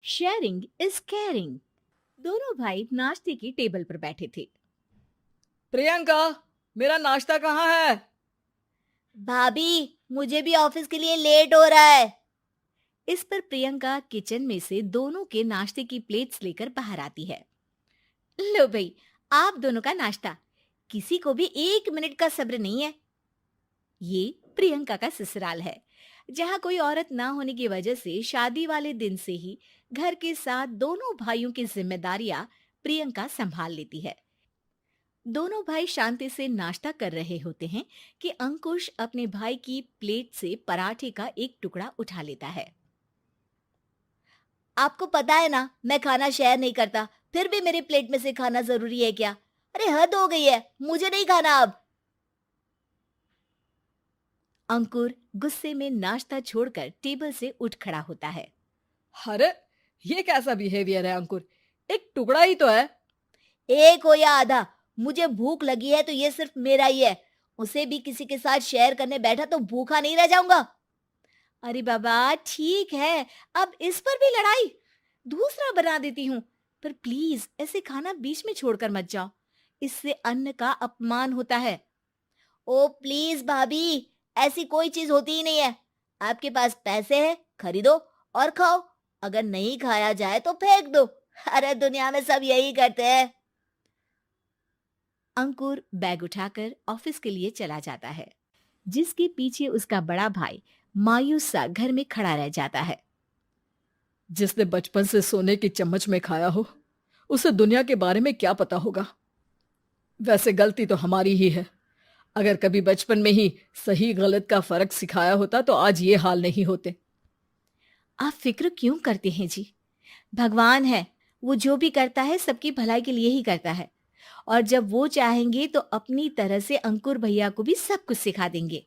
Sharing is caring. दोनों भाई नाश्ते की टेबल पर बैठे थे। प्रियंका, मेरा नाश्ता कहाँ है? भाभी, मुझे भी ऑफिस के लिए लेट हो रहा है। इस पर प्रियंका किचन में से दोनों के नाश्ते की प्लेट्स लेकर बाहर आती है। लो भाई, आप दोनों का नाश्ता। किसी को भी 1 मिनट का सब्र नहीं है। ये प्रियंका का ससुराल है, जहाँ कोई औरत ना होने की वजह से शादी वाले दिन से ही घर के साथ दोनों भाइयों की जिम्मेदारियां प्रियंका संभाल लेती है। दोनों भाई शांति से नाश्ता कर रहे होते हैं कि अंकुश अपने भाई की प्लेट से पराठे का एक टुकड़ा उठा लेता है। आपको पता है ना, मैं खाना शेयर नहीं करता, फिर भी मेरी प्लेट में से खाना जरूरी है क्या? अरे हद हो गई है, मुझे नहीं खाना अब। अंकुर गुस्से में नाश्ता छोड़कर टेबल से उठ खड़ा होता है। अरे, ये कैसा बिहेवियर है अंकुर? एक टुकड़ा ही तो है। एक हो या आधा, मुझे भूख लगी है तो ये सिर्फ मेरा ही है। उसे भी किसी के साथ शेयर करने बैठा तो भूखा नहीं रह जाऊंगा। अरे बाबा ठीक है, अब इस पर भी लड़ाई। दूसरा बना देती हूँ, पर प्लीज ऐसे खाना बीच में छोड़कर मत जाओ। इससे अन्न का अपमान होता है। ओ प्लीज भाभी, ऐसी कोई चीज होती ही नहीं है। आपके पास पैसे हैं, खरीदो और खाओ। अगर नहीं खाया जाए तो फेंक दो। अरे दुनिया में सब यही करते हैं। अंकुर बैग उठाकर ऑफिस के लिए चला जाता है, जिसके पीछे उसका बड़ा भाई मायूस सा घर में खड़ा रह जाता है। जिसने बचपन से सोने की चम्मच में खाया हो, उसे दुनिया के बारे में क्या पता होगा। वैसे गलती तो हमारी ही है। अगर कभी बचपन में ही सही गलत का फर्क सिखाया होता तो आज ये हाल नहीं होते। आप फिक्र क्यों करते हैं जी? भगवान है, वो जो भी करता है सबकी भलाई के लिए ही करता है। और जब वो चाहेंगे तो अपनी तरह से अंकुर भैया को भी सब कुछ सिखा देंगे।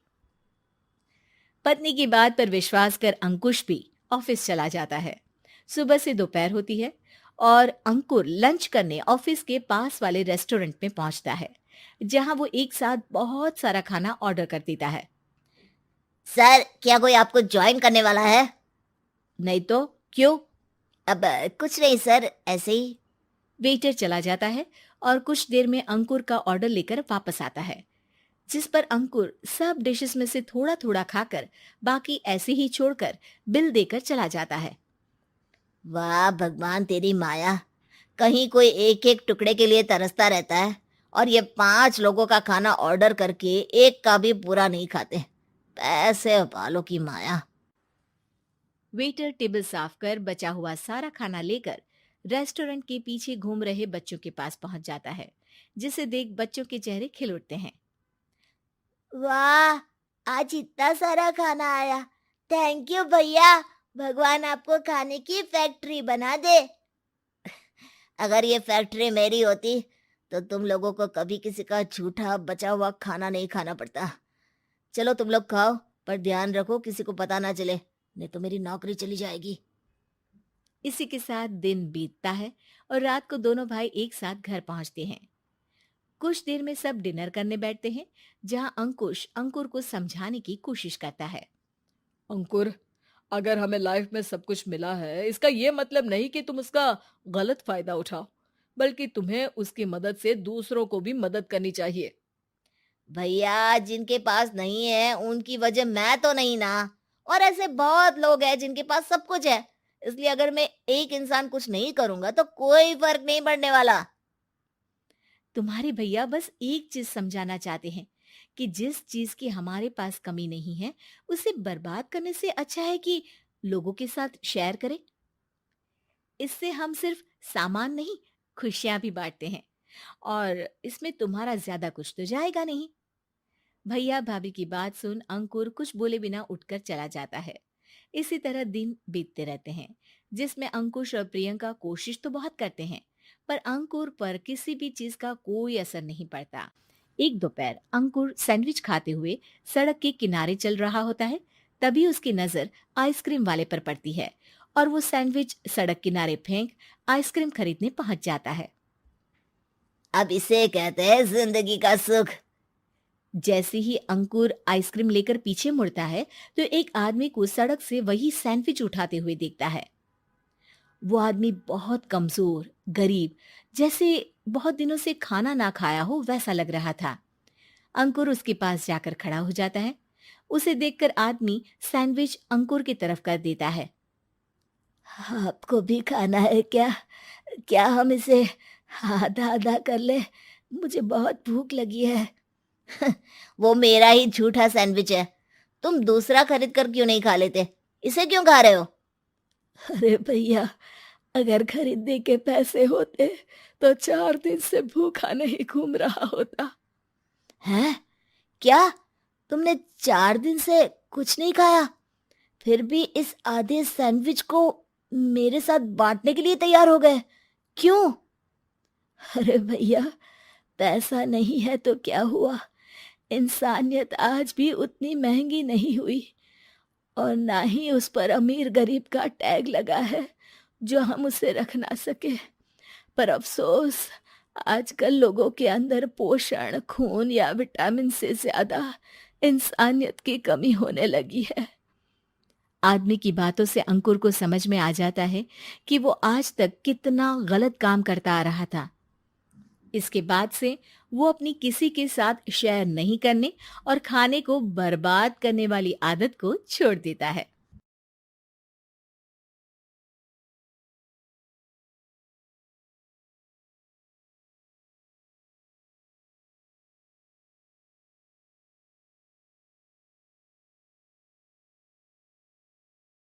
पत्नी की बात पर विश्वास कर अंकुश भी ऑफिस चला जाता है। सुबह से दोपहर होती है और अंकुर लंच करने ऑफिस के पास वाले रेस्टोरेंट में पहुंचता है, जहां वो एक साथ बहुत सारा खाना ऑर्डर कर देता है। सर, क्या कोई आपको ज्वाइन करने वाला है? नहीं तो क्यों? अब कुछ नहीं सर, ऐसे ही। वेटर चला जाता है और कुछ देर में अंकुर का ऑर्डर लेकर वापस आता है, जिस पर अंकुर सब डिशेस में से थोड़ा थोड़ा खाकर बाकी ऐसे ही छोड़कर बिल देकर चला जाता है। वाह भगवान, तेरी माया। कहीं कोई एक एक टुकड़े के लिए तरसता रहता है और ये 5 लोगों का खाना ऑर्डर करके एक का भी पूरा नहीं खाते। पैसे वालों की माया। वेटर टेबल साफ कर बचा हुआ सारा खाना लेकर रेस्टोरेंट के पीछे घूम रहे बच्चों के पास पहुंच जाता है, जिसे देख बच्चों के चेहरे खिल उठते हैं। वाह, आज इतना सारा खाना आया। थैंक यू भैया। भगवान आपको खाने की फैक्ट्री बना दे। अगर ये फैक्ट्री मेरी होती तो तुम लोगों को कभी किसी का झूठा बचा हुआ खाना नहीं खाना पड़ता। चलो तुम लोग खाओ, पर ध्यान रखो किसी को पता ना चले, नहीं तो मेरी नौकरी चली जाएगी। इसी के साथ दिन बीतता है और रात को दोनों भाई एक साथ घर पहुंचते हैं। कुछ देर में सब डिनर करने बैठते हैं, जहां अंकुश अंकुर को समझाने की कोशिश करता है। अंकुर, अगर हमें लाइफ में सब कुछ मिला है, इसका ये मतलब नहीं कि तुम उसका गलत फायदा उठाओ, बल्कि तुम्हें उसकी मदद से दूसरों को भी मदद करनी चाहिए। भैया, जिनके पास नहीं है उनकी वजह मैं तो नहीं ना। और ऐसे बहुत लोग हैं जिनके पास सब कुछ है। इसलिए अगर मैं एक इंसान कुछ नहीं करूंगा तो कोई फर्क नहीं पड़ने वाला। तुम्हारे भैया बस एक चीज समझाना चाहते हैं कि जिस चीज की हमारे पास कमी नहीं है, उसे बर्बाद करने से अच्छा है कि लोगों के साथ शेयर करें। इससे हम सिर्फ सामान नहीं, खुशियां भी बांटते हैं, और इसमें तुम्हारा ज्यादा कुछ तो जाएगा नहीं। भैया भाभी की बात सुन अंकुर कुछ बोले बिना उठकर चला जाता है। इसी तरह दिन बीतते रहते हैं, जिसमें अंकुश और प्रियंका कोशिश तो बहुत करते हैं, पर अंकुर पर किसी भी चीज का कोई असर नहीं पड़ता। एक दोपहर अंकुर सैंडविच खाते हुए सड़क के किनारे चल रहा होता है। तभी उसकी नजर आइसक्रीम वाले पर पड़ती है और वो सैंडविच सड़क किनारे फेंक आइसक्रीम खरीदने पहुंच जाता है। अब इसे कहते हैं जिंदगी का सुख। जैसे ही अंकुर आइसक्रीम लेकर पीछे मुड़ता है, तो एक आदमी को सड़क से वही सैंडविच उठाते हुए देखता है। वो आदमी बहुत कमजोर, गरीब, जैसे बहुत दिनों से खाना ना खाया हो वैसा लग रहा था। अंकुर उसके पास जाकर खड़ा हो जाता है। उसे देखकर आदमी सैंडविच अंकुर की तरफ कर देता है। आपको भी खाना है क्या? क्या हम इसे आधा आधा कर ले? मुझे बहुत भूख लगी है। वो मेरा ही झूठा सैंडविच है। तुम दूसरा खरीद कर क्यों नहीं खा लेते? इसे क्यों खा रहे हो? अरे भैया, अगर खरीदने के पैसे होते तो 4 दिन से भूखा नहीं घूम रहा होता। हैं? क्या? तुमने 4 दिन से कुछ नहीं खाया, फिर भी इस आधे सैंडविच को मेरे साथ बांटने के लिए तैयार हो गए? क्यों? अरे भैया, पैसा नहीं है तो क्या हुआ, इंसानियत आज भी उतनी महंगी नहीं हुई, और ना ही उस पर अमीर गरीब का टैग लगा है जो हम उसे रख ना सके। पर अफसोस, आजकल लोगों के अंदर पोषण, खून या विटामिन से ज्यादा इंसानियत की कमी होने लगी है। आदमी की बातों से अंकुर को समझ में आ जाता है कि वो आज तक कितना गलत काम करता आ रहा था। इसके बाद से वो अपनी किसी के साथ शेयर नहीं करने और खाने को बर्बाद करने वाली आदत को छोड़ देता है।